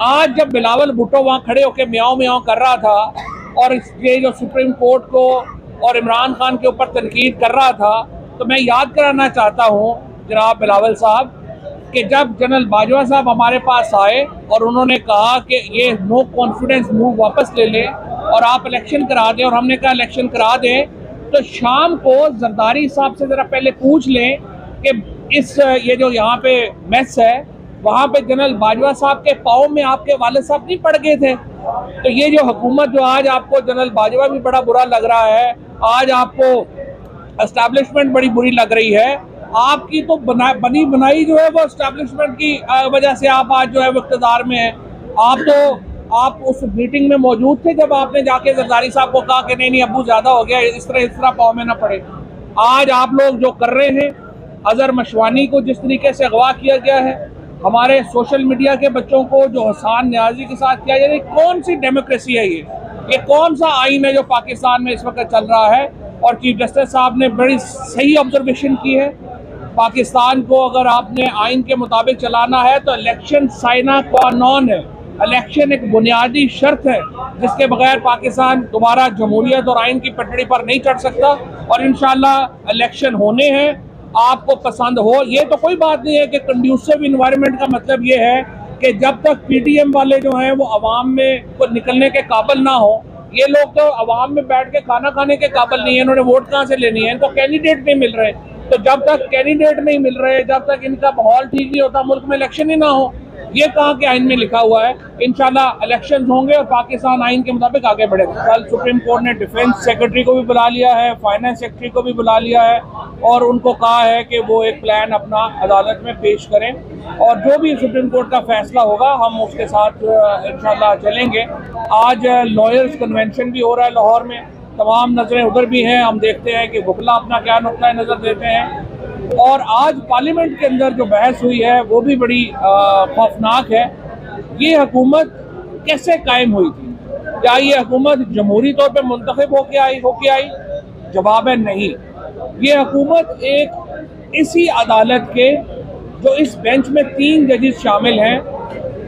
आज जब बिलावल भुट्टो वहाँ खड़े होकर म्याऊं म्याऊं कर रहा था और ये जो सुप्रीम कोर्ट को और इमरान खान के ऊपर तनकीद कर रहा था, तो मैं याद कराना चाहता हूँ जनाब बिलावल साहब कि जब जनरल बाजवा साहब हमारे पास आए और उन्होंने कहा कि ये नो कॉन्फिडेंस मूव वापस ले लें और आप इलेक्शन करा दें, और हमने कहा इलेक्शन करा दें, तो शाम को जरदारी साहब से ज़रा पहले पूछ लें कि इस ये जो यहाँ पे मेस है वहाँ पे जनरल बाजवा साहब के पाँव में आपके वालिद साहब नहीं पड़ गए थे। तो ये जो हुकूमत जो आज आपको जनरल बाजवा भी बड़ा बुरा लग रहा है, आज आपको एस्टैब्लिशमेंट बड़ी बुरी लग रही है, आपकी तो बनी बनाई जो है वो एस्टैब्लिशमेंट की वजह से आप आज जो है वो इक़्तिदार में है। आप उस मीटिंग में मौजूद थे जब आपने जाके जरदारी साहब को कहा कि नहीं अब्बू ज़्यादा हो गया, इस तरह पाँव में ना पड़े। आज आप लोग जो कर रहे हैं, अजहर मशवानी को जिस तरीके से अगवा किया गया है, हमारे सोशल मीडिया के बच्चों को जो हसान न्याजी के साथ किया जा रहा है, कौन सी डेमोक्रेसी है ये कौन सा आइन है जो पाकिस्तान में इस वक्त चल रहा है। और चीफ जस्टिस साहब ने बड़ी सही ऑब्जर्वेशन की है, पाकिस्तान को अगर आपने आइन के मुताबिक चलाना है तो इलेक्शन साइना क़ानून है, इलेक्शन एक बुनियादी शर्त है जिसके बगैर पाकिस्तान दोबारा जमहूरियत और आइन की पटड़ी पर नहीं चढ़ सकता। और इंशाल्लाह इलेक्शन होने हैं, आपको पसंद हो, ये तो कोई बात नहीं है कि कंड्यूसिव इन्वायरमेंट का मतलब ये है कि जब तक पीटीएम वाले जो हैं वो अवाम में को निकलने के काबिल ना हो, ये लोग तो अवाम में बैठ के खाना खाने के काबिल नहीं है, इन्होंने वोट कहाँ से लेनी है, इनको कैंडिडेट नहीं मिल रहे। तो जब तक कैंडिडेट नहीं मिल रहे, जब तक इनका माहौल ठीक नहीं होता, मुल्क में इलेक्शन ही ना हो, ये कहाँ के आइन में लिखा हुआ है। इंशाल्लाह इलेक्शन होंगे और पाकिस्तान आइन के मुताबिक आगे बढ़ेगा। कल सुप्रीम कोर्ट ने डिफेंस सेक्रेटरी को भी बुला लिया है, फाइनेंस सेक्रेटरी को भी बुला लिया है और उनको कहा है कि वो एक प्लान अपना अदालत में पेश करें और जो भी सुप्रीम कोर्ट का फैसला होगा हम उसके साथ इंशाल्लाह चलेंगे। आज लॉयर्स कन्वेंशन भी हो रहा है लाहौर में, तमाम नज़रें उधर भी हैं, हम देखते हैं कि वकला अपना क्या नुक्ता नज़र देते हैं। और आज पार्लियामेंट के अंदर जो बहस हुई है वो भी बड़ी खौफनाक है। ये हुकूमत कैसे कायम हुई थी? क्या ये हुकूमत जमहूरी तौर पे मुंतखब होके आई? जवाब है नहीं। ये हुकूमत एक इसी अदालत के जो इस बेंच में 3 जजेस शामिल हैं,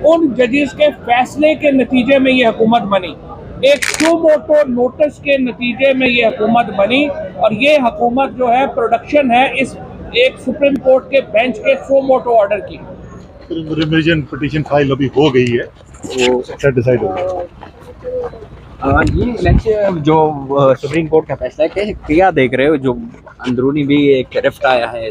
उन जजेस के फैसले के नतीजे में ये हुकूमत बनी, एक सो मोटो नोटिस के नतीजे में ये हुकूमत बनी। और ये हुकूमत जो है प्रोडक्शन है इस एक सुप्रीम कोर्ट के बेंच के सो मोटो ऑर्डर की। रिविजन पिटीशन फाइल अभी हो गई है, वो अच्छा डिसाइड हो गया। ये इलेक्शन जो सुप्रीम कोर्ट का फैसला है, क्या देख रहे हो? जो अंदरूनी भी एक रिफ्ट आया है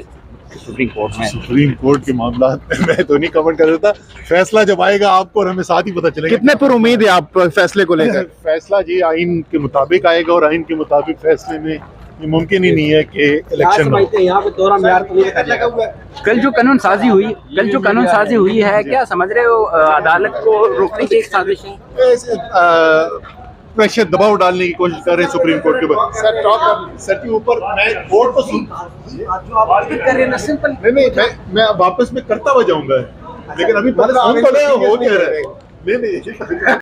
सुप्रीम कोर्ट में। सुप्रीम कोर्ट के मामला मैं तो नहीं कमेंट कर देता, फैसला जब आएगा आपको और हमें साथ ही पता चलेगा। कितने पर उम्मीद है आप फैसले को लेकर? फैसला जी आइन के मुताबिक आएगा और आइन के मुताबिक फैसले में ये मुमकिन ही नहीं है कि इलेक्शन यहाँ पे दोहरा म्यार कल जो कानून साजी हुई है, क्या समझ रहे हो अदालत को रोकने की एक साजिश है? प्रेशर दबाव डालने की कोशिश कर रहे हैं सुप्रीम कोर्ट के ऊपर। सर के ऊपर मैं कोर्ट तो सुन मैं वापस में करता हुआ जाऊंगा, लेकिन अभी हो क्या रहा है। नहीं